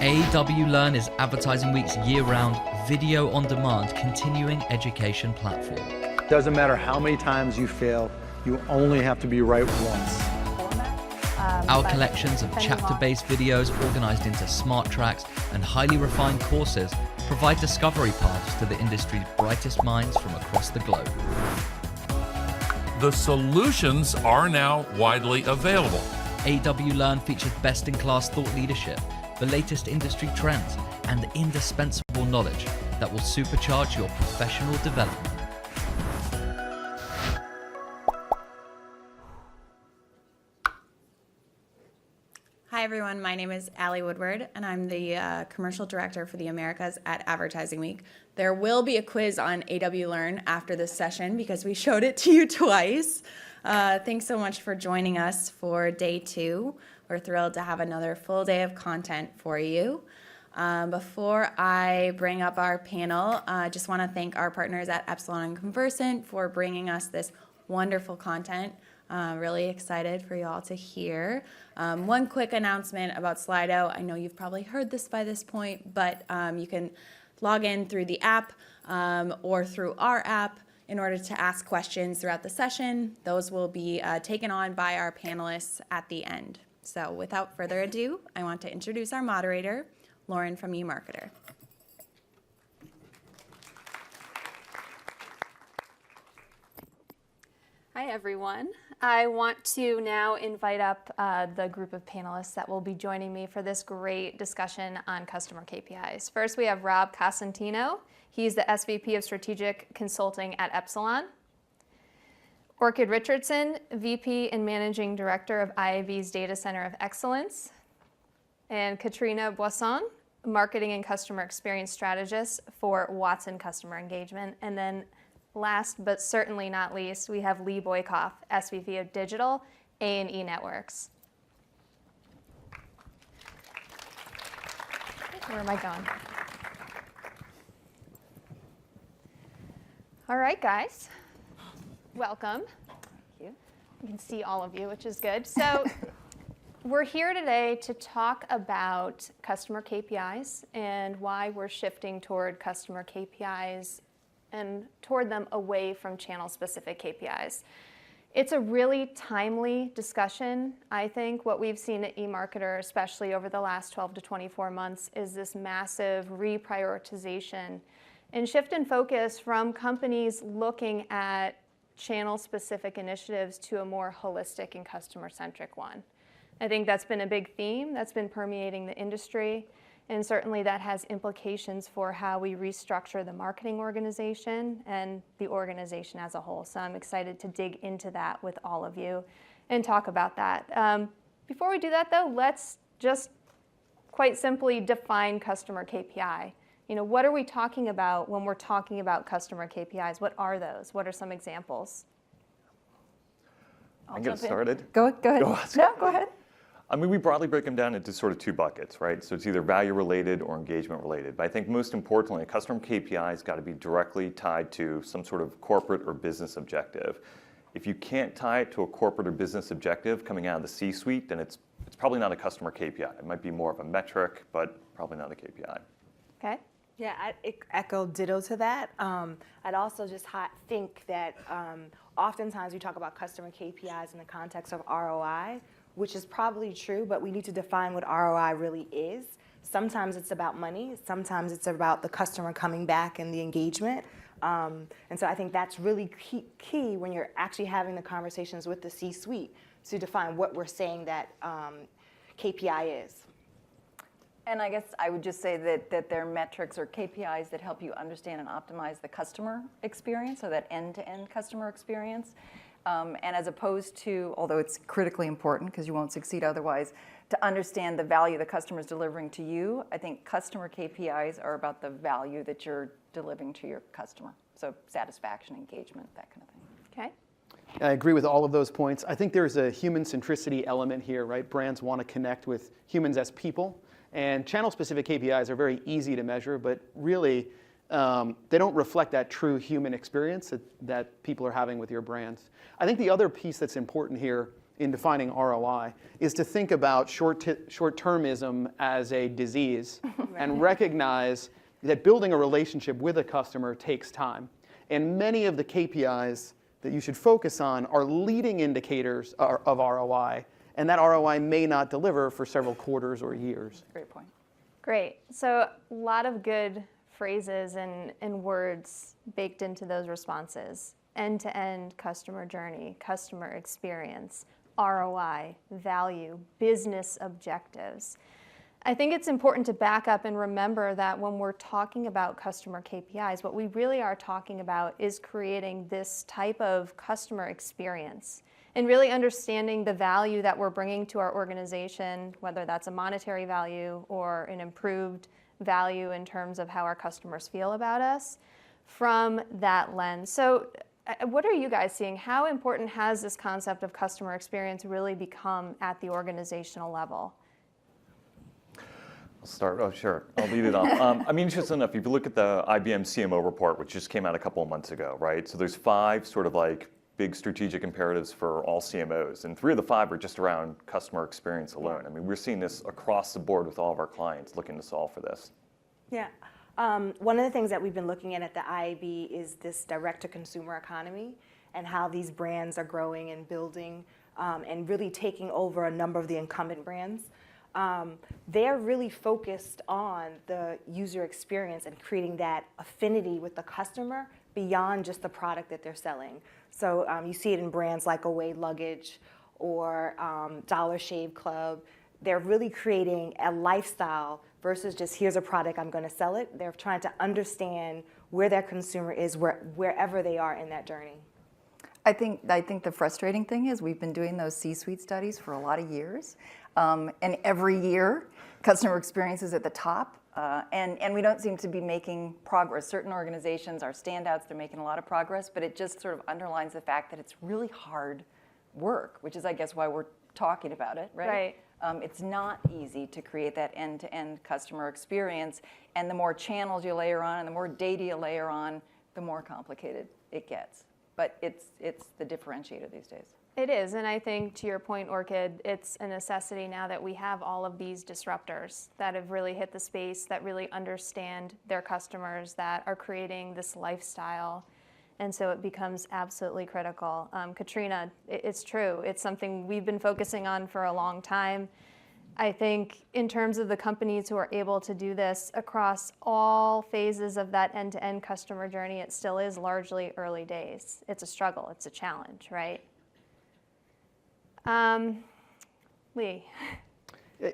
AW Learn is Advertising Week's year-round video-on-demand continuing education platform. Doesn't matter how many times you fail, you only have to be right once. Our collections of chapter-based videos organized into smart tracks and highly refined courses provide discovery paths to the industry's brightest minds from across the globe. The solutions are now widely available. AW Learn features best-in-class thought leadership, the latest industry trends, and indispensable knowledge that will supercharge your professional development. Hi everyone, my name is Allie Woodward and I'm the Commercial Director for the Americas at Advertising Week. There will be a quiz on AW Learn after this session because we showed it to you twice. Thanks so much for joining us for day 2. We're thrilled to have another full day of content for you. Before I bring up our panel, I just want to thank our partners at Epsilon and Conversant for bringing us this wonderful content. Really excited for you all to hear. One quick announcement about Slido. I know you've probably heard this by this point, but you can log in through the app or through our app in order to ask questions throughout the session. Those will be taken on by our panelists at the end. So without further ado, I want to introduce our moderator, Lauren from eMarketer. Hi, everyone. I want to now invite up the group of panelists that will be joining me for this great discussion on customer KPIs. First, we have Rob Cosentino. He's the SVP of Strategic Consulting at Epsilon. Orchid Richardson, VP and Managing Director of IAV's Data Center of Excellence. And Katrina Boisson, Marketing and Customer Experience Strategist for Watson Customer Engagement. And then last but certainly not least, we have Lee Boykoff, SVP of Digital, A&E Networks. Where am I going? All right, guys. Welcome. Thank you. You can see all of you, which is good. So we're here today to talk about customer KPIs and why we're shifting toward customer KPIs and toward them away from channel-specific KPIs. It's a really timely discussion. I think what we've seen at eMarketer, especially over the last 12 to 24 months, is this massive reprioritization and shift in focus from companies looking at channel-specific initiatives to a more holistic and customer-centric one. I think that's been a big theme that's been permeating the industry. And certainly that has implications for how we restructure the marketing organization and the organization as a whole. So I'm excited to dig into that with all of you and talk about that. Before we do that though, let's just quite simply define customer KPI. You know, what are we talking about when we're talking about customer KPIs? What are those? What are some examples? I'm getting started. Go ahead. No, go ahead. I mean, we broadly break them down into sort of 2 buckets, right? So it's either value-related or engagement-related. But I think most importantly, a customer KPI has got to be directly tied to some sort of corporate or business objective. If you can't tie it to a corporate or business objective coming out of the C-suite, then it's probably not a customer KPI. It might be more of a metric, but probably not a KPI. Okay. Yeah, I'd echo ditto to that. I'd also just think that oftentimes we talk about customer KPIs in the context of ROI, which is probably true, but we need to define what ROI really is. Sometimes it's about money, sometimes it's about the customer coming back and the engagement. And so I think that's really key when you're actually having the conversations with the C-suite to define what we're saying that KPI is. And I guess I would just say that they're metrics or KPIs that help you understand and optimize the customer experience, so that end-to-end customer experience. And as opposed to, although it's critically important because you won't succeed otherwise, to understand the value the customer is delivering to you, I think customer KPIs are about the value that you're delivering to your customer. So satisfaction, engagement, that kind of thing. Okay. I agree with all of those points. I think there's a human centricity element here, right? Brands want to connect with humans as people. And channel-specific KPIs are very easy to measure, but really they don't reflect that true human experience that people are having with your brands. I think the other piece that's important here in defining ROI is to think about short-termism as a disease and recognize that building a relationship with a customer takes time. And many of the KPIs that you should focus on are leading indicators of ROI, and that ROI may not deliver for several quarters or years. Great point. Great. So a lot of good phrases and words baked into those responses. End-to-end customer journey, customer experience, ROI, value, business objectives. I think it's important to back up and remember that when we're talking about customer KPIs, what we really are talking about is creating this type of customer experience and really understanding the value that we're bringing to our organization, whether that's a monetary value or an improved value in terms of how our customers feel about us from that lens. So what are you guys seeing? How important has this concept of customer experience really become at the organizational level? I'll start. Oh, sure. I'll lead it off. I mean, interesting enough, if you look at the IBM CMO report, which just came out a couple of months ago, right? So there's 5 sort of like big strategic imperatives for all CMOs, and 3 of the 5 are just around customer experience alone. I mean, we're seeing this across the board with all of our clients looking to solve for this. Yeah. One of the things that we've been looking at the IAB is this direct-to-consumer economy and how these brands are growing and building and really taking over a number of the incumbent brands. They're really focused on the user experience and creating that affinity with the customer beyond just the product that they're selling. So you see it in brands like Away Luggage or Dollar Shave Club. They're really creating a lifestyle versus just here's a product, I'm going to sell it. They're trying to understand where their consumer is wherever they are in that journey. I think the frustrating thing is we've been doing those C-suite studies for a lot of years, and every year customer experience is at the top, and we don't seem to be making progress. Certain organizations are standouts, they're making a lot of progress, but it just sort of underlines the fact that it's really hard work, which is, I guess, why we're talking about it, right? Right. It's not easy to create that end-to-end customer experience, and the more channels you layer on and the more data you layer on, the more complicated it gets. But it's the differentiator these days. It is, and I think to your point, Orchid, it's a necessity now that we have all of these disruptors that have really hit the space, that really understand their customers, that are creating this lifestyle. And so it becomes absolutely critical. Katrina, it's true. It's something we've been focusing on for a long time. I think in terms of the companies who are able to do this across all phases of that end-to-end customer journey, it still is largely early days. It's a struggle. It's a challenge, right? Lee.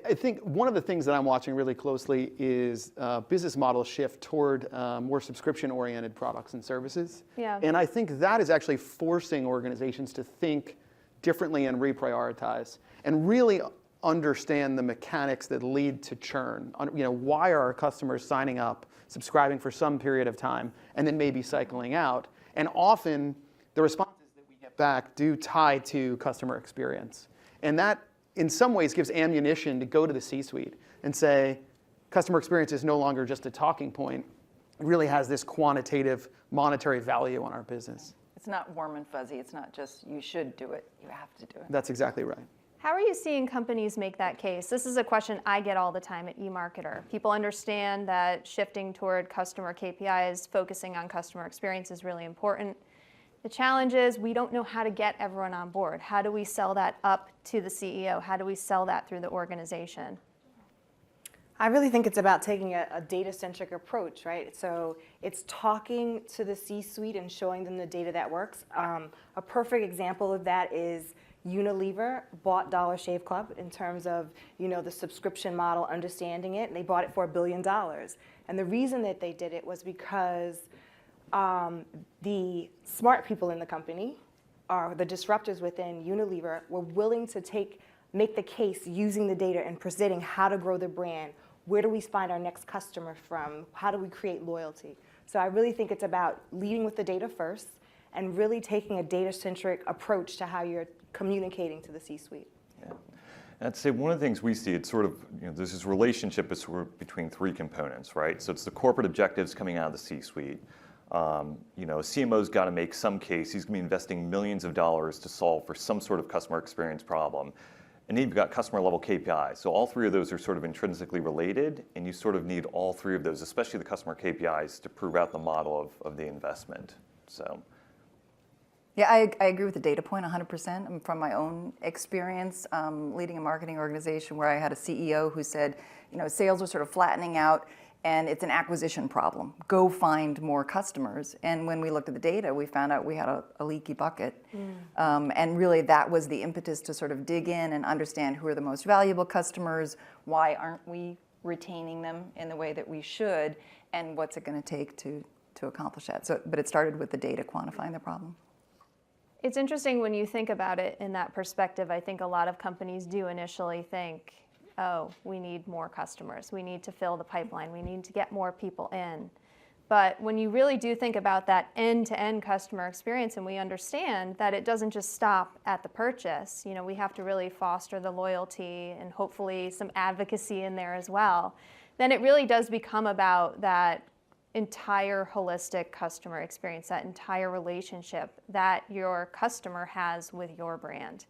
I think one of the things that I'm watching really closely is business model shift toward more subscription-oriented products and services. Yeah. And I think that is actually forcing organizations to think differently and reprioritize and really understand the mechanics that lead to churn. You know, why are our customers signing up, subscribing for some period of time, and then maybe cycling out? And often the responses that we get back do tie to customer experience. And that in some ways gives ammunition to go to the C-suite and say, customer experience is no longer just a talking point. It really has this quantitative monetary value on our business. It's not warm and fuzzy. It's not just you should do it, you have to do it. That's exactly right. How are you seeing companies make that case? This is a question I get all the time at eMarketer. People understand that shifting toward customer KPIs, focusing on customer experience is really important. The challenge is we don't know how to get everyone on board. How do we sell that up to the CEO? How do we sell that through the organization? I really think it's about taking a data-centric approach, right? So it's talking to the C-suite and showing them the data that works. A perfect example of that is Unilever bought Dollar Shave Club in terms of, you know, the subscription model, understanding it, and they bought it for $1 billion. And the reason that they did it was because the smart people in the company, or the disruptors within Unilever, were willing to make the case using the data and presenting how to grow the brand. Where do we find our next customer from? How do we create loyalty? So I really think it's about leading with the data first and really taking a data-centric approach to how you're communicating to the C-suite. Yeah. I'd say one of the things we see, it's sort of, you know, there's this relationship between 3 components, right? So it's the corporate objectives coming out of the C-suite. CMO's got to make some case. He's going to be investing millions of dollars to solve for some sort of customer experience problem. And then you've got customer level KPIs. So all three of those are sort of intrinsically related, and you sort of need all three of those, especially the customer KPIs, to prove out the model of the investment. So. Yeah, I agree with the data point 100%. From my own experience leading a marketing organization where I had a CEO who said, sales are sort of flattening out and it's an acquisition problem. Go find more customers. And when we looked at the data, we found out we had a leaky bucket. And really that was the impetus to sort of dig in and understand who are the most valuable customers, why aren't we retaining them in the way that we should, and what's it going to take to accomplish that. But it started with the data quantifying the problem. It's interesting when you think about it in that perspective. I think a lot of companies do initially think, oh, we need more customers. We need to fill the pipeline. We need to get more people in. But when you really do think about that end-to-end customer experience, and we understand that it doesn't just stop at the purchase, we have to really foster the loyalty and hopefully some advocacy in there as well, then it really does become about that entire holistic customer experience, that entire relationship that your customer has with your brand.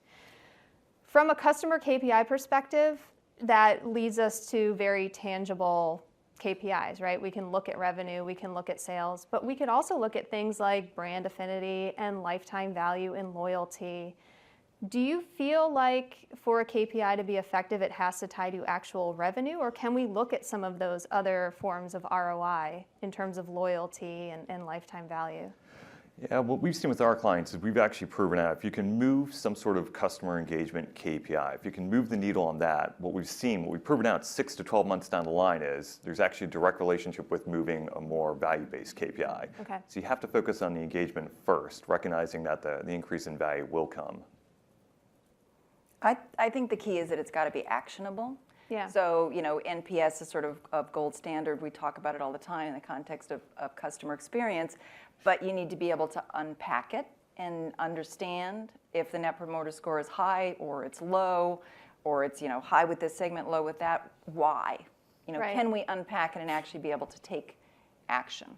From a customer KPI perspective, that leads us to very tangible KPIs, right? We can look at revenue, we can look at sales, but we could also look at things like brand affinity and lifetime value and loyalty. Do you feel like for a KPI to be effective, it has to tie to actual revenue, or can we look at some of those other forms of ROI in terms of loyalty and lifetime value? Yeah, what we've seen with our clients is we've actually proven out if you can move some sort of customer engagement KPI, if you can move the needle on that, what we've proven out 6 to 12 months down the line is there's actually a direct relationship with moving a more value-based KPI. Okay. So you have to focus on the engagement first, recognizing that the increase in value will come. I think the key is that it's got to be actionable. Yeah. So, NPS is sort of gold standard. We talk about it all the time in the context of customer experience, but you need to be able to unpack it and understand if the Net Promoter Score is high or it's low, or it's, high with this segment, low with that. Why? Right. Can we unpack it and actually be able to take action?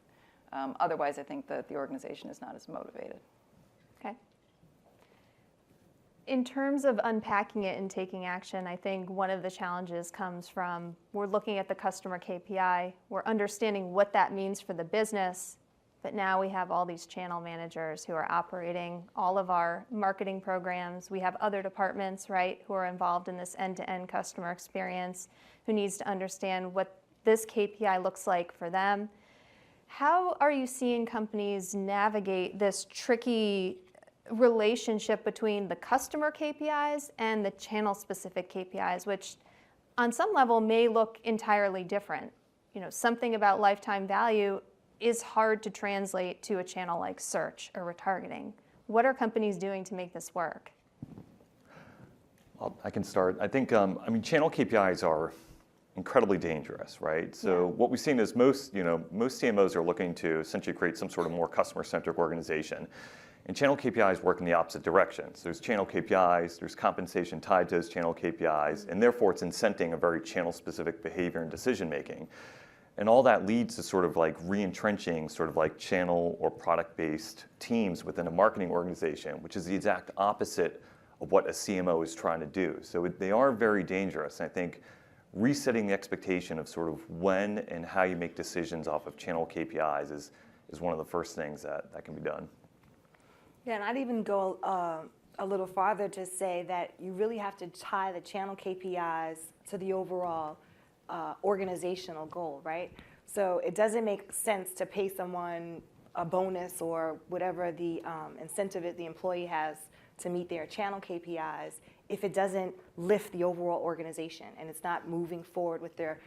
Otherwise, I think that the organization is not as motivated. Okay. In terms of unpacking it and taking action, I think one of the challenges comes from we're looking at the customer KPI, we're understanding what that means for the business, but now we have all these channel managers who are operating all of our marketing programs. We have other departments, right, who are involved in this end-to-end customer experience, who needs to understand what this KPI looks like for them. How are you seeing companies navigate this tricky relationship between the customer KPIs and the channel-specific KPIs, which on some level may look entirely different? Something about lifetime value is hard to translate to a channel like search or retargeting. What are companies doing to make this work? Well, I can start. I think, channel KPIs are incredibly dangerous, right? So what we've seen is most CMOs are looking to essentially create some sort of more customer-centric organization. And channel KPIs work in the opposite direction. So there's channel KPIs, there's compensation tied to those channel KPIs, and therefore it's incenting a very channel-specific behavior and decision-making. And all that leads to sort of like re-entrenching sort of like channel or product-based teams within a marketing organization, which is the exact opposite of what a CMO is trying to do. So they are very dangerous. And I think resetting the expectation of sort of when and how you make decisions off of channel KPIs is one of the first things that can be done. Yeah, and I'd even go a little farther to say that you really have to tie the channel KPIs to the overall organizational goal, right? So it doesn't make sense to pay someone a bonus or whatever the incentive the employee has to meet their channel KPIs if it doesn't lift the overall organization and it's not moving forward with their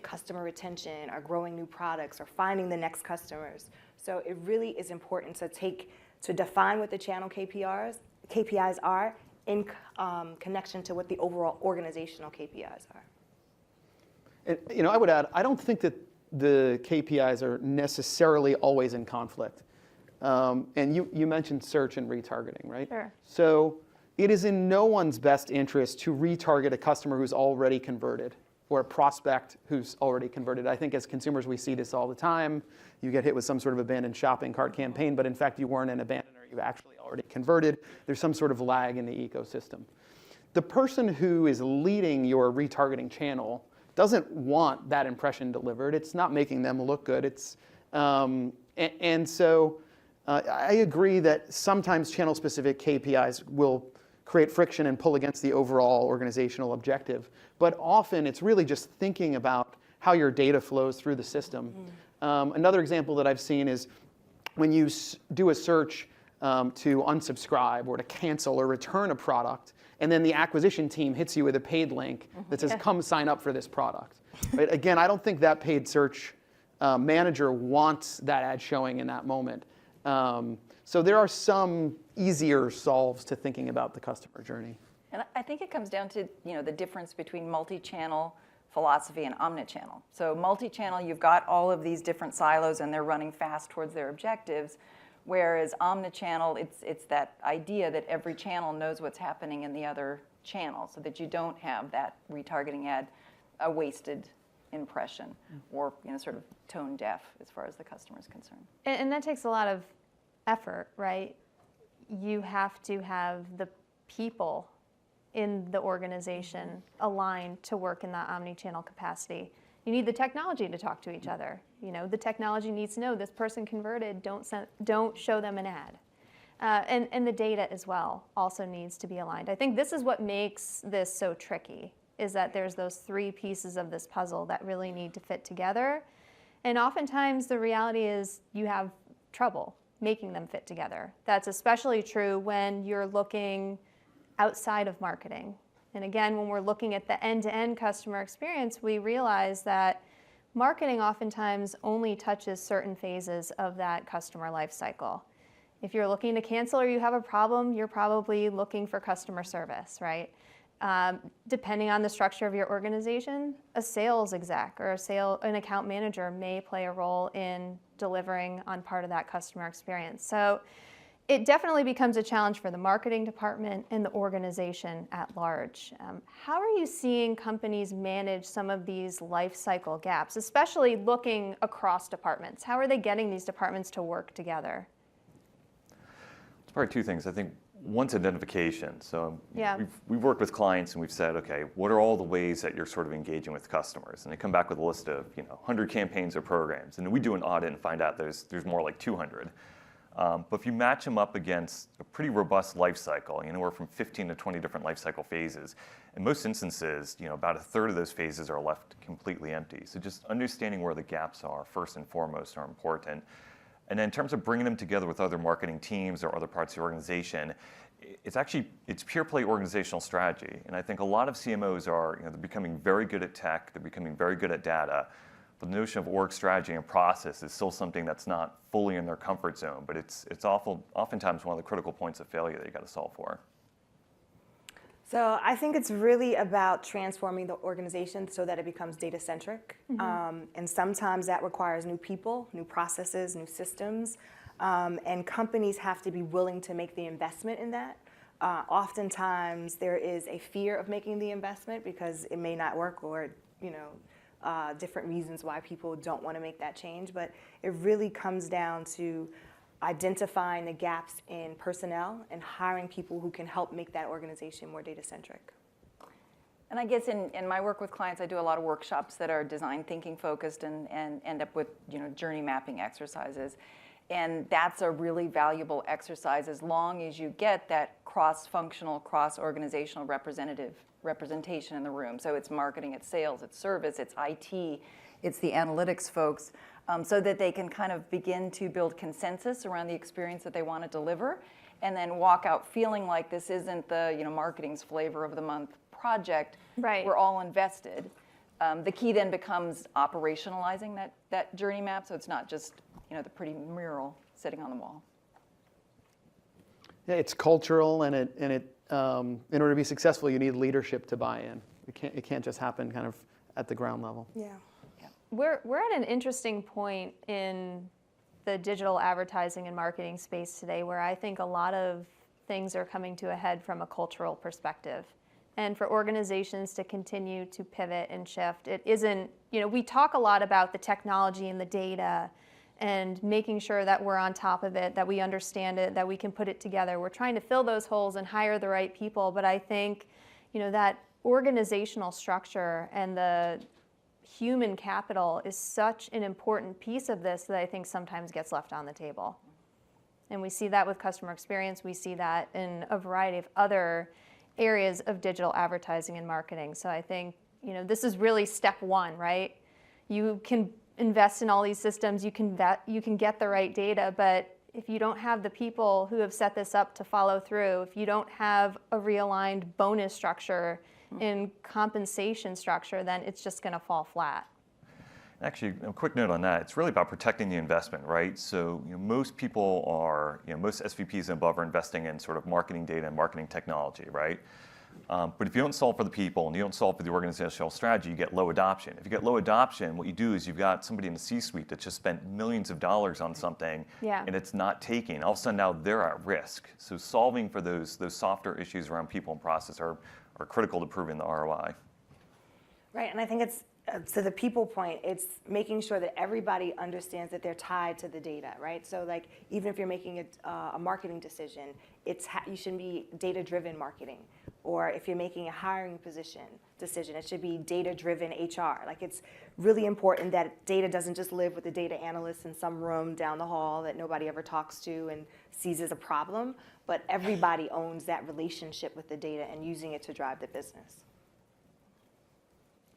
customer retention or growing new products or finding the next customers. So it really is important to define what the channel KPIs are in connection to what the overall organizational KPIs are. And, I would add, I don't think that the KPIs are necessarily always in conflict. And you mentioned search and retargeting, right? Sure. So it is in no one's best interest to retarget a customer who's already converted. or a prospect who's already converted. I think as consumers, we see this all the time. You get hit with some sort of abandoned shopping cart campaign, but in fact, you weren't an abandoner. You actually already converted. There's some sort of lag in the ecosystem. The person who is leading your retargeting channel doesn't want that impression delivered. It's not making them look good. And so I agree that sometimes channel-specific KPIs will create friction and pull against the overall organizational objective. But often it's really just thinking about how your data flows through the system. Another example that I've seen is when you do a search to unsubscribe or to cancel or return a product, and then the acquisition team hits you with a paid link that says, come sign up for this product. Right? Again, I don't think that paid search manager wants that ad showing in that moment. So there are some easier solves to thinking about the customer journey. And I think it comes down to the difference between multi-channel philosophy and omnichannel. So multi-channel, you've got all of these different silos and they're running fast towards their objectives. Whereas omnichannel, it's that idea that every channel knows what's happening in the other channel, so that you don't have that retargeting ad, a wasted impression, or sort of tone deaf as far as the customer is concerned. And that takes a lot of effort, right? You have to have the people in the organization aligned to work in that omni-channel capacity. You need the technology to talk to each other. The technology needs to know this person converted, don't show them an ad. And the data as well also needs to be aligned. I think this is what makes this so tricky, is that there's those three pieces of this puzzle that really need to fit together. And oftentimes the reality is you have trouble making them fit together. That's especially true when you're looking outside of marketing. And again, when we're looking at the end-to-end customer experience, we realize that marketing oftentimes only touches certain phases of that customer life cycle. If you're looking to cancel or you have a problem, you're probably looking for customer service, right? Depending on the structure of your organization, a sales exec or an account manager may play a role in delivering on part of that customer experience. So it definitely becomes a challenge for the marketing department and the organization at large. How are you seeing companies manage some of these life cycle gaps, especially looking across departments? How are they getting these departments to work together? It's probably two things. I think one's identification. So Yeah. we've worked with clients and we've said, okay, what are all the ways that you're sort of engaging with customers? And they come back with a list of 100 campaigns or programs. And then we do an audit and find out there's more like 200. But if you match them up against a pretty robust life cycle, anywhere from 15 to 20 different life cycle phases, in most instances, about a third of those phases are left completely empty. So just understanding where the gaps are, first and foremost, are important. And then in terms of bringing them together with other marketing teams or other parts of the organization, it's pure play organizational strategy. And I think a lot of CMOs are, they're becoming very good at tech, they're becoming very good at data. The notion of org strategy and process is still something that's not fully in their comfort zone, but it's oftentimes one of the critical points of failure that you got to solve for. So I think it's really about transforming the organization so that it becomes data-centric. And sometimes that requires new people, new processes, new systems. And companies have to be willing to make the investment in that. Oftentimes there is a fear of making the investment because it may not work, or different reasons why people don't want to make that change. But it really comes down to identifying the gaps in personnel and hiring people who can help make that organization more data-centric. And I guess in my work with clients, I do a lot of workshops that are design thinking focused and end up with journey mapping exercises. And that's a really valuable exercise as long as you get that cross-functional, cross-organizational representation in the room. So it's marketing, it's sales, it's service, it's IT, it's the analytics folks, so that they can kind of begin to build consensus around the experience that they want to deliver, and then walk out feeling like this isn't the marketing's flavor of the month project. Right. We're all invested. The key then becomes operationalizing that journey map, so it's not just the pretty mural sitting on the wall. Yeah, it's cultural, and in order to be successful, you need leadership to buy in. It can't just happen kind of at the ground level. Yeah. We're at an interesting point in the digital advertising and marketing space today where I think a lot of things are coming to a head from a cultural perspective. and for organizations to continue to pivot and shift. It isn't, we talk a lot about the technology and the data and making sure that we're on top of it, that we understand it, that we can put it together. We're trying to fill those holes and hire the right people, but I think, that organizational structure and the human capital is such an important piece of this that I think sometimes gets left on the table. And we see that with customer experience. We see that in a variety of other areas of digital advertising and marketing. So I think, this is really step one, right? You can invest in all these systems, you can get the right data, but if you don't have the people who have set this up to follow through, if you don't have a realigned bonus structure and compensation structure, then it's just going to fall flat. Actually, a quick note on that. It's really about protecting the investment, right? So most people are, most SVPs and above are investing in sort of marketing data and marketing technology, right? But if you don't solve for the people and you don't solve for the organizational strategy, you get low adoption. If you get low adoption, what you do is you've got somebody in the C-suite that just spent millions of dollars on something and it's not taking. All of a sudden now they're at risk. So solving for those softer issues around people and process are critical to proving the ROI. Right, and I think it's, to the people point, it's making sure that everybody understands that they're tied to the data, right? So like, even if you're making a marketing decision, you should be data-driven marketing. Or if you're making a hiring decision, it should be data-driven HR. Like, it's really important that data doesn't just live with the data analyst in some room down the hall that nobody ever talks to and sees as a problem, but everybody owns that relationship with the data and using it to drive the business.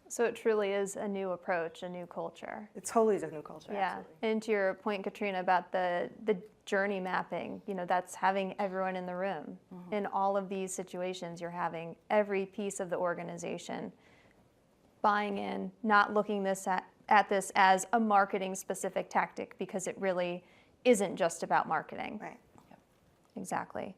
So it truly is a new approach, a new culture. It totally is a new culture, Yeah, absolutely. and to your point, Katrina, about the journey mapping, that's having everyone in the room. In all of these situations, you're having every piece of the organization buying in, not looking at this as a marketing-specific tactic, because it really isn't just about marketing. Right. Yep. Exactly.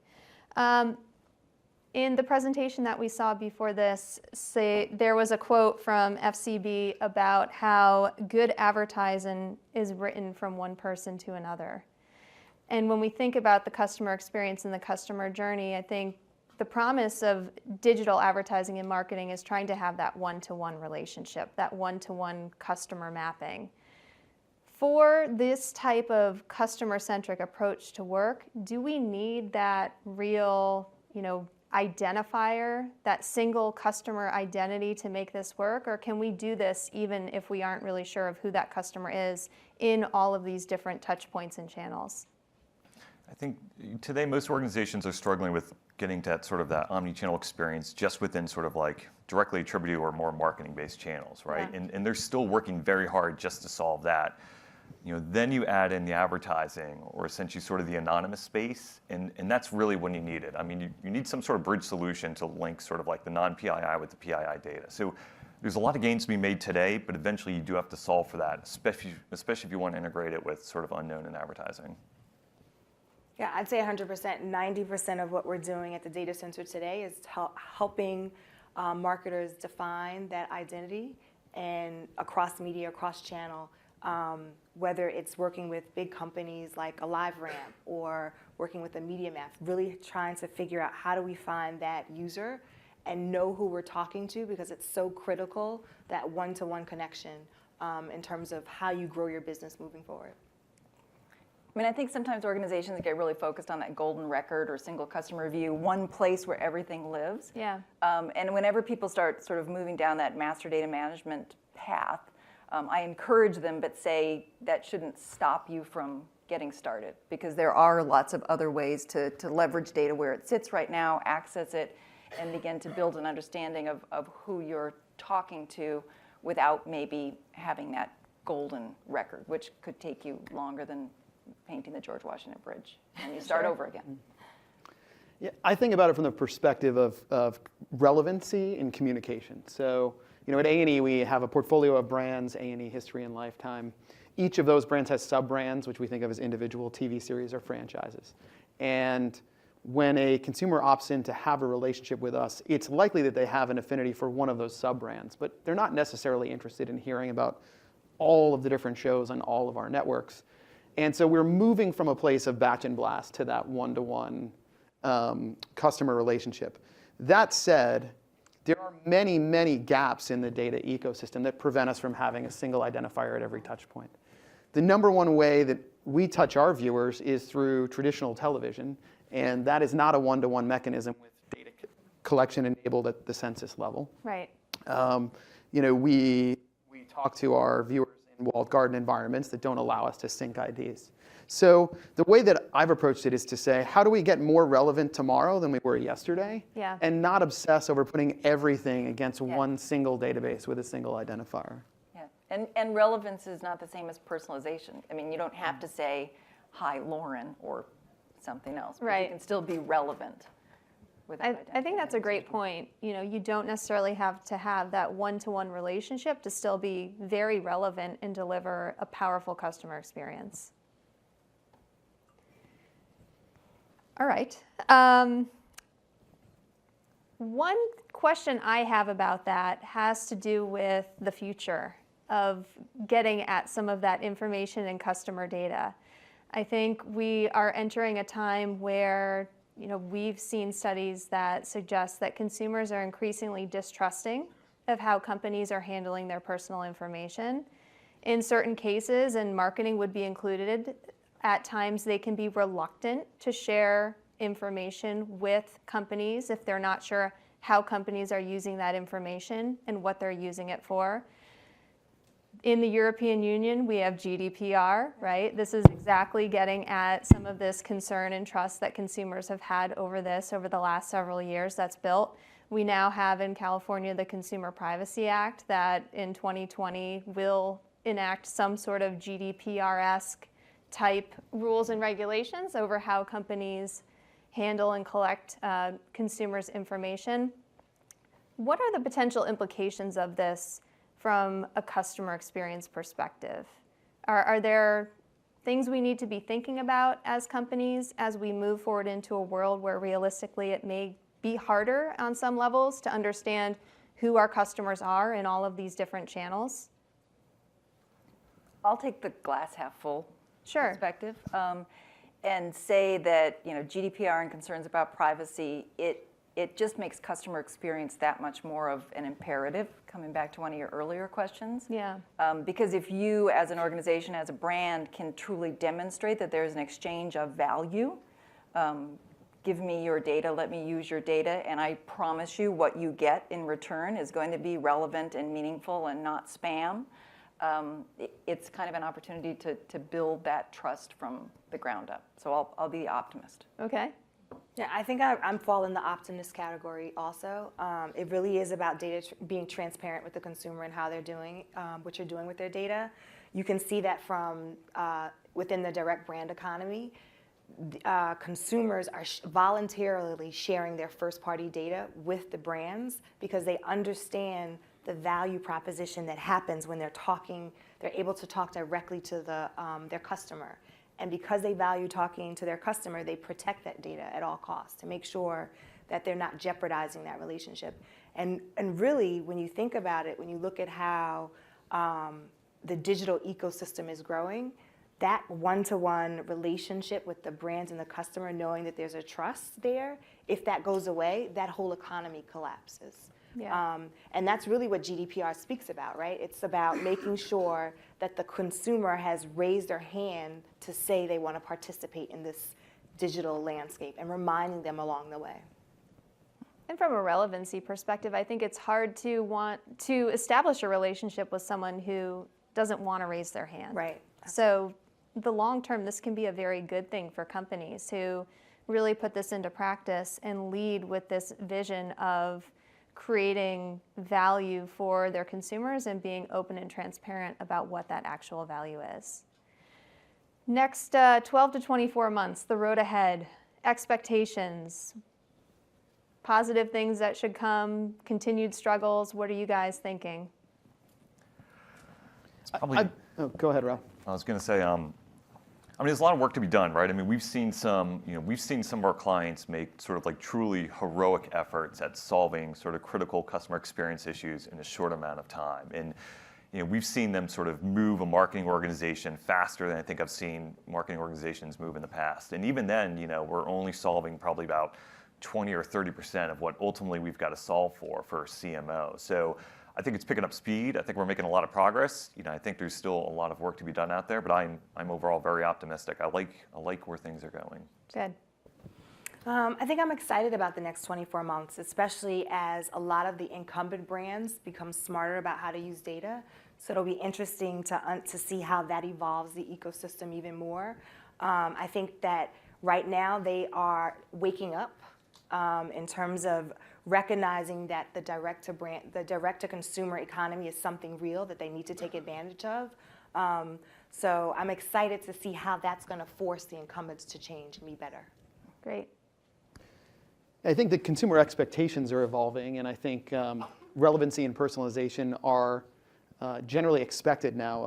In the presentation that we saw before this, there was a quote from FCB about how good advertising is written from one person to another. And when we think about the customer experience and the customer journey, I think the promise of digital advertising and marketing is trying to have that one-to-one relationship, that one-to-one customer mapping. For this type of customer-centric approach to work, do we need that real, identifier, that single customer identity to make this work? Or can we do this even if we aren't really sure of who that customer is in all of these different touch points and channels? I think today most organizations are struggling with getting to that sort of that omnichannel experience just within sort of like directly attributed or more marketing-based channels, right? Yeah. And they're still working very hard just to solve that. Then you add in the advertising or essentially sort of the anonymous space, and that's really when you need it. I mean, you need some sort of bridge solution to link sort of like the non-PII with the PII data. So there's a lot of gains to be made today, but eventually you do have to solve for that, especially if you want to integrate it with sort of unknown in advertising. Yeah, I'd say 100%, 90% of what we're doing at the data center today is helping marketers define that identity and across media, across channel, whether it's working with big companies like a LiveRamp or working with a Media Map, really trying to figure out how do we find that user and know who we're talking to, because it's so critical, that one-to-one connection in terms of how you grow your business moving forward. I mean, I think sometimes organizations get really focused on that golden record or single customer view, one place where everything lives. Yeah. And whenever people start sort of moving down that master data management path, I encourage them, but say that shouldn't stop you from getting started, because there are lots of other ways to leverage data where it sits right now, access it, and begin to build an understanding of who you're talking to without maybe having that golden record, which could take you longer than painting the George Washington Bridge, and you start over again. Yeah, I think about it from the perspective of relevancy and communication. So, at A&E, we have a portfolio of brands, A&E, History, and Lifetime. Each of those brands has sub-brands, which we think of as individual TV series or franchises. And when a consumer opts in to have a relationship with us, it's likely that they have an affinity for one of those sub-brands, but they're not necessarily interested in hearing about all of the different shows on all of our networks. And so we're moving from a place of batch and blast to that one-to-one customer relationship. That said, there are many, many gaps in the data ecosystem that prevent us from having a single identifier at every touch point. The number one way that we touch our viewers is through traditional television, and that is not a one-to-one mechanism with data collection enabled at the census level. Right. We talk to our viewers in walled garden environments that don't allow us to sync IDs. So the way that I've approached it is to say, how do we get more relevant tomorrow than we were yesterday? Yeah. And not obsess over putting everything against one single database with a single identifier. Yeah, and relevance is not the same as personalization. I mean, you don't have to say, hi, Lauren, or something else. But right. You can still be relevant. I think that's a great point. You don't necessarily have to have that one-to-one relationship to still be very relevant and deliver a powerful customer experience. All right. One question I have about that has to do with the future of getting at some of that information and customer data. I think we are entering a time where we've seen studies that suggest that consumers are increasingly distrusting of how companies are handling their personal information. In certain cases, and marketing would be included, at times they can be reluctant to share information with companies if they're not sure how companies are using that information and what they're using it for. In the European Union, we have GDPR, right? This is exactly getting at some of this concern and trust that consumers have had over the last several years that's built. We now have in California the Consumer Privacy Act that in 2020 will enact some sort of GDPR-esque type rules and regulations over how companies handle and collect consumers' information. What are the potential implications of this from a customer experience perspective? Are there things we need to be thinking about as companies as we move forward into a world where realistically it may be harder on some levels to understand who our customers are in all of these different channels? I'll take the glass half full perspective and say that GDPR and concerns about privacy, it just makes customer experience that much more of an imperative, coming back to one of your earlier questions. Yeah. Because if you as an organization, as a brand, can truly demonstrate that there's an exchange of value, give me your data, let me use your data, and I promise you what you get in return is going to be relevant and meaningful and not spam. It's kind of an opportunity to build that trust from the ground up. So I'll be the optimist. Okay. Yeah, I think I'm fall in the optimist category also. It really is about data being transparent with the consumer and how they're doing, what you're doing with their data. You can see that from within the direct brand economy. Consumers are voluntarily sharing their first-party data with the brands because they understand the value proposition that happens when they're able to talk directly to their customer. And because they value talking to their customer, they protect that data at all costs to make sure that they're not jeopardizing that relationship. And really, when you think about it, when you look at how the digital ecosystem is growing, that one-to-one relationship with the brands and the customer, knowing that there's a trust there, if that goes away, that whole economy collapses. Yeah. And that's really what GDPR speaks about, right? It's about making sure that the consumer has raised their hand to say they want to participate in this digital landscape and reminding them along the way. And from a relevancy perspective, I think it's hard to want to establish a relationship with someone who doesn't want to raise their hand. Right. So the long term, this can be a very good thing for companies who really put this into practice and lead with this vision of creating value for their consumers and being open and transparent about what that actual value is. Next 12 to 24 months, the road ahead, expectations, positive things that should come, continued struggles. What are you guys thinking? Go ahead, Rob. I was going to say, there's a lot of work to be done, right? I mean, we've seen some of our clients make sort of like truly heroic efforts at solving sort of critical customer experience issues in a short amount of time. And, we've seen them sort of move a marketing organization faster than I think I've seen marketing organizations move in the past. And even then, we're only solving probably about 20 or 30% of what ultimately we've got to solve for CMO. So I think it's picking up speed. I think we're making a lot of progress. I think there's still a lot of work to be done out there, but I'm overall very optimistic. I like where things are going. Good. I think I'm excited about the next 24 months, especially as a lot of the incumbent brands become smarter about how to use data. So it'll be interesting to see how that evolves the ecosystem even more. I think that right now they are waking up in terms of recognizing that the direct-to-consumer economy is something real that they need to take advantage of. So I'm excited to see how that's going to force the incumbents to change and be better. Great. I think the consumer expectations are evolving, and I think relevancy and personalization are generally expected now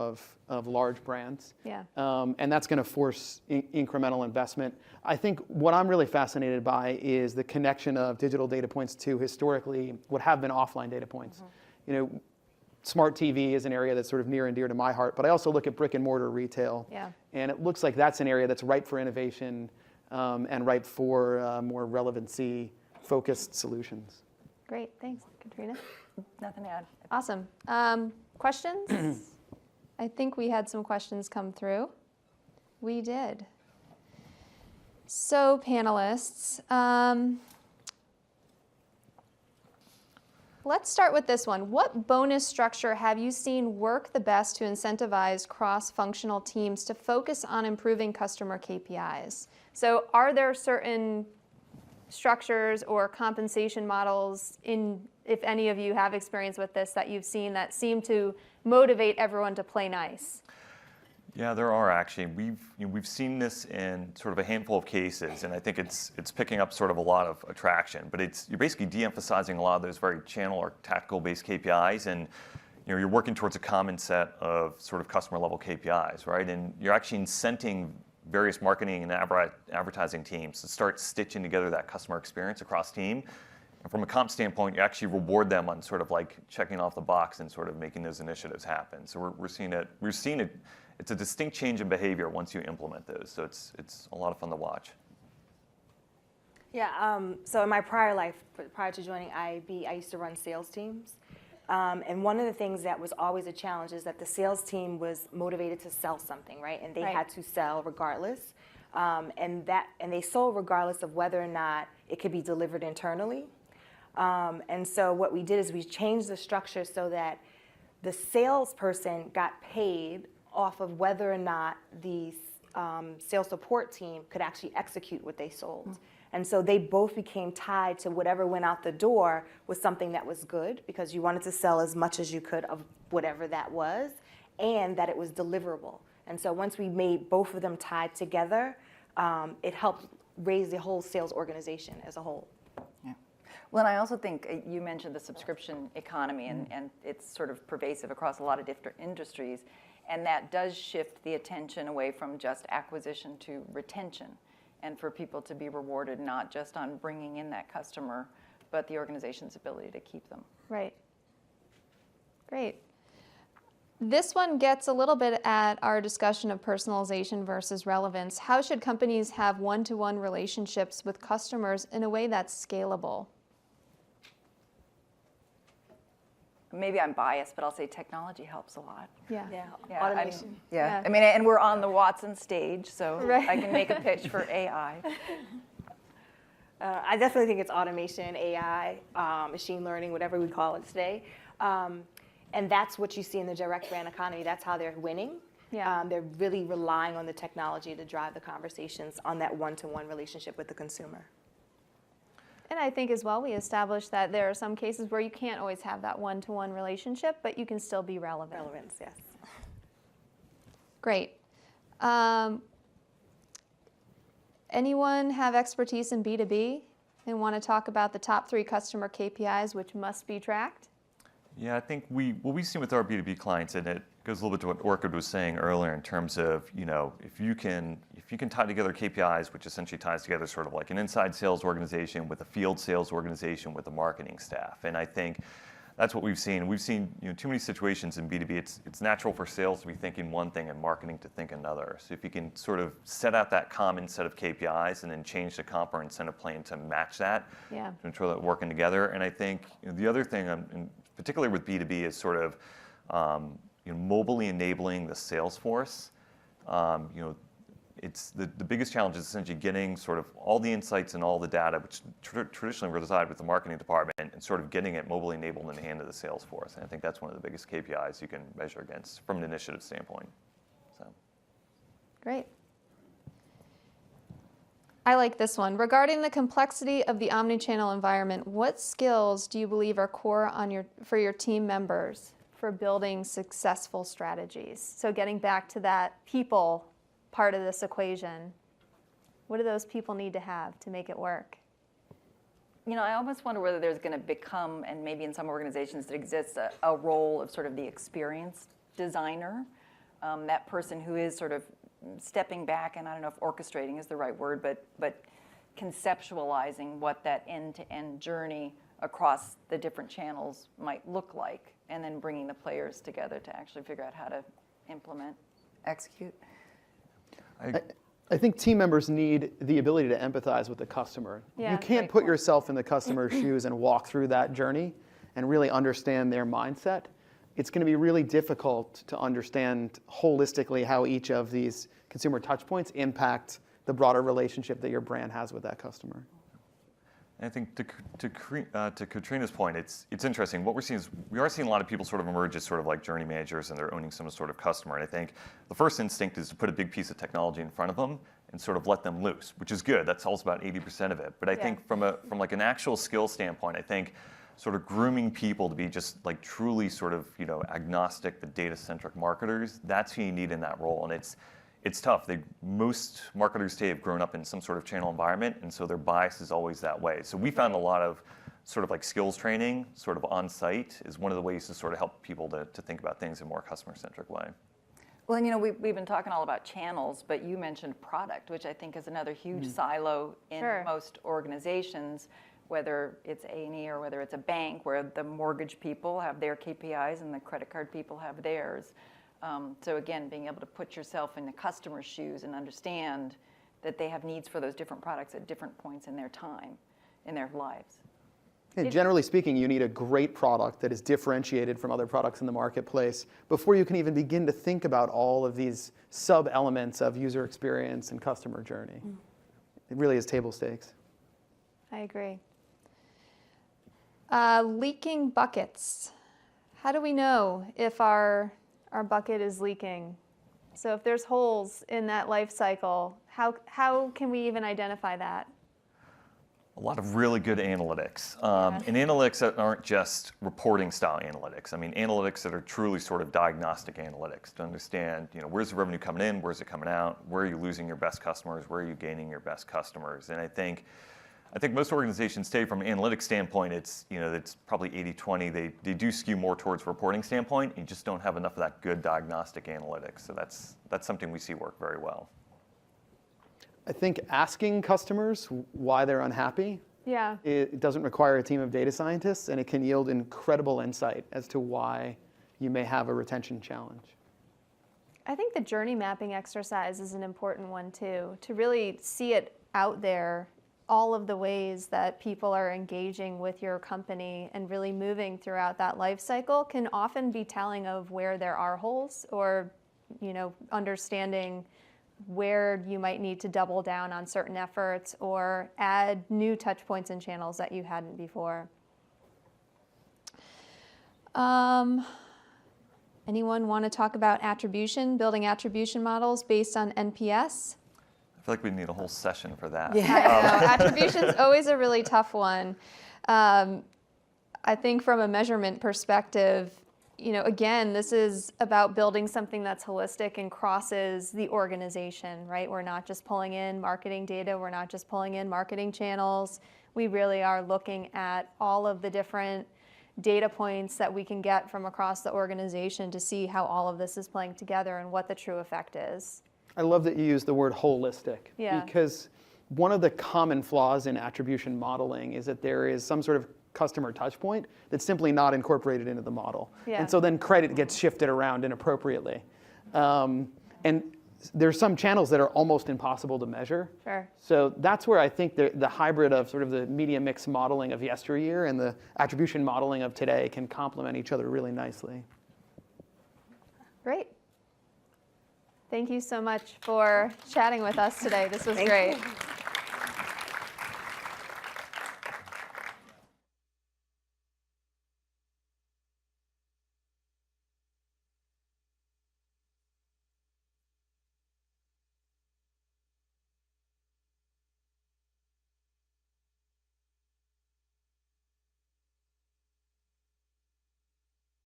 of large brands. Yeah. And that's going to force incremental investment. I think what I'm really fascinated by is the connection of digital data points to historically what have been offline data points. Smart TV is an area that's sort of near and dear to my heart, but I also look at brick and mortar retail. Yeah. And it looks like that's an area that's ripe for innovation and ripe for more relevancy-focused solutions. Great, thanks, Katrina. Nothing to add. Awesome. Questions? I think we had some questions come through. We did. So, panelists, let's start with this one. What bonus structure have you seen work the best to incentivize cross-functional teams to focus on improving customer KPIs? So are there certain structures or compensation models, if any of you have experience with this, that you've seen that seem to motivate everyone to play nice? Yeah, there are actually. We've seen this in sort of a handful of cases, and I think it's picking up sort of a lot of attraction. But you're basically de-emphasizing a lot of those very channel or tactical-based KPIs, and you're working towards a common set of sort of customer-level KPIs, right? And you're actually incenting various marketing and advertising teams to start stitching together that customer experience across team. And from a comp standpoint, you actually reward them on sort of like checking off the box and sort of making those initiatives happen. So we're seeing it. It's a distinct change in behavior once you implement those. So it's a lot of fun to watch. Yeah, so in my prior life, prior to joining IAB, I used to run sales teams. And one of the things that was always a challenge is that the sales team was motivated to sell something, right? And they had to sell regardless. And they sold regardless of whether or not it could be delivered internally. And so what we did is we changed the structure so that the salesperson got paid off of whether or not the sales support team could actually execute what they sold. And so they both became tied to whatever went out the door was something that was good, because you wanted to sell as much as you could of whatever that was, and that it was deliverable. And so once we made both of them tied together, it helped raise the whole sales organization as a whole. Yeah. Well, and I also think you mentioned the subscription economy, and it's sort of pervasive across a lot of different industries. And that does shift the attention away from just acquisition to retention, and for people to be rewarded not just on bringing in that customer, but the organization's ability to keep them. Right. Great. This one gets a little bit at our discussion of personalization versus relevance. How should companies have one-to-one relationships with customers in a way that's scalable? Maybe I'm biased, but I'll say technology helps a lot. Yeah. Automation. I mean, and we're on the Watson stage, so I can make a pitch for AI. I definitely think it's automation, AI, machine learning, whatever we call it today. And that's what you see in the direct brand economy. That's how they're winning. Yeah. They're really relying on the technology to drive the conversations on that one-to-one relationship with the consumer. And I think as well, we established that there are some cases where you can't always have that one-to-one relationship, but you can still be relevant. Relevance, yes. Great. Anyone have expertise in B2B and want to talk about the top 3 customer KPIs which must be tracked? Yeah, I think what we've seen with our B2B clients, and it goes a little bit to what Orchid was saying earlier in terms of, if you can tie together KPIs, which essentially ties together sort of like an inside sales organization with a field sales organization with a marketing staff. And I think that's what we've seen. We've seen too many situations in B2B. It's natural for sales to be thinking one thing and marketing to think another. So if you can sort of set out that common set of KPIs and then change the comp or incentive plan to match that, to ensure that we're working together. And I think the other thing, particularly with B2B, is sort of mobilely enabling the sales force. It's the biggest challenge is essentially getting sort of all the insights and all the data, which traditionally reside with the marketing department, and sort of getting it mobilely enabled in the hand of the sales force. And I think that's one of the biggest KPIs you can measure against from an initiative standpoint. So. Great. I like this one. Regarding the complexity of the omnichannel environment, what skills do you believe are core for your team members for building successful strategies? So getting back to that people part of this equation, what do those people need to have to make it work? I almost wonder whether there's going to become, and maybe in some organizations that exists, a role of sort of the experienced designer, that person who is sort of stepping back, and I don't know if orchestrating is the right word, but conceptualizing what that end-to-end journey across the different channels might look like, and then bringing the players together to actually figure out how to implement, execute. I think team members need the ability to empathize with the customer. Yeah, you can't put yourself in the customer's shoes and walk through that journey and really understand their mindset. It's going to be really difficult to understand holistically how each of these consumer touch points impact the broader relationship that your brand has with that customer. And I think to Katrina's point, it's interesting. What we're seeing is we are seeing a lot of people sort of emerge as sort of like journey managers, and they're owning some sort of customer. And I think the first instinct is to put a big piece of technology in front of them and sort of let them loose, which is good. That solves about 80% of it. But I think from like an actual skill standpoint, I think sort of grooming people to be just like truly sort of agnostic, but data-centric marketers. That's who you need in that role, and it's tough. Most marketers today have grown up in some sort of channel environment, and so their bias is always that way. So we found a lot of sort of like skills training, sort of on site, is one of the ways to sort of help people to think about things in a more customer-centric way. Well, and we've been talking all about channels, but you mentioned product, which I think is another huge silo in most organizations, whether it's A&E or whether it's a bank, where the mortgage people have their KPIs and the credit card people have theirs. So again, being able to put yourself in the customer's shoes and understand that they have needs for those different products at different points in their time, in their lives. And generally speaking, you need a great product that is differentiated from other products in the marketplace before you can even begin to think about all of these sub-elements of user experience and customer journey. It really is table stakes. I agree. Leaking buckets. How do we know if our bucket is leaking? So if there's holes in that life cycle, how can we even identify that? A lot of really good analytics. And analytics that aren't just reporting style analytics. I mean, analytics that are truly sort of diagnostic analytics to understand, where's the revenue coming in, where's it coming out, where are you losing your best customers, where are you gaining your best customers? And I think most organizations today, from an analytics standpoint, it's probably 80-20. They do skew more towards reporting standpoint. You just don't have enough of that good diagnostic analytics. So that's something we see work very well. I think asking customers why they're unhappy, it doesn't require a team of data scientists, and it can yield incredible insight as to why you may have a retention challenge. I think the journey mapping exercise is an important one too, to really see it out there, all of the ways that people are engaging with your company and really moving throughout that life cycle can often be telling of where there are holes, or understanding where you might need to double down on certain efforts or add new touch points and channels that you hadn't before. Anyone want to talk about attribution, building attribution models based on NPS? I feel like we need a whole session for that. Attribution's always a really tough one. I think from a measurement perspective, again, this is about building something that's holistic and crosses the organization, right? We're not just pulling in marketing data. We're not just pulling in marketing channels. We really are looking at all of the different data points that we can get from across the organization to see how all of this is playing together and what the true effect is. I love that you use the word holistic, because one of the common flaws in attribution modeling is that there is some sort of customer touch point that's simply not incorporated into the model. Yeah. And so then credit gets shifted around inappropriately. And there's some channels that are almost impossible to measure. Sure. So that's where I think the hybrid of sort of the media mix modeling of yesteryear and the attribution modeling of today can complement each other really nicely. Great. Thank you so much for chatting with us today. This was great.